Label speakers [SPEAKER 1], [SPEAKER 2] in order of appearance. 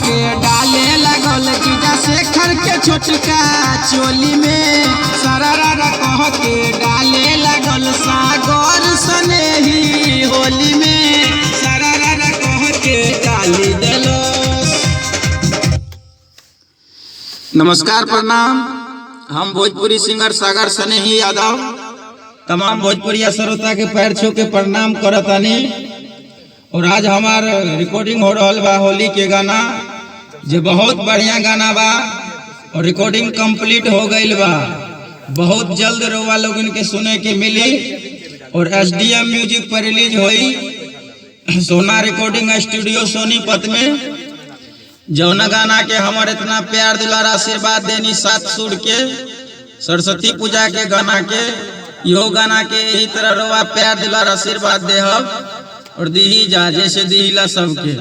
[SPEAKER 1] के डाले लगल जीजा शेखर के छोटका चोली में। सरारा कह के डाले लगल सागर सनेही होली में। सरारा कह के डाली देलो। नमस्कार प्रणाम, हम भोजपुरी सिंगर सागर सनेही यादव तमाम भोजपुरी श्रोता के पैर छू के प्रणाम करतानी। और आज हमार रिकॉर्डिंग हो रहा बा होली के गाना, जो बहुत बढ़िया गाना बा और रिकॉर्डिंग कंप्लीट हो गई बा। बहुत जल्द रोवा लोगन के सुने के मिली और SDM म्यूजिक पर रिलीज हुई सोना रिकॉर्डिंग स्टूडियो सोनीपत में। जौना गाना के हमारे इतना प्यार दुलार आशीर्वाद देनी सात सुर के सरस्वती पूजा के गाना के, यो गाना के यही तरह रोवा प्यार दुलार आशीर्वाद दे और दी जा जैसे दीला सबके।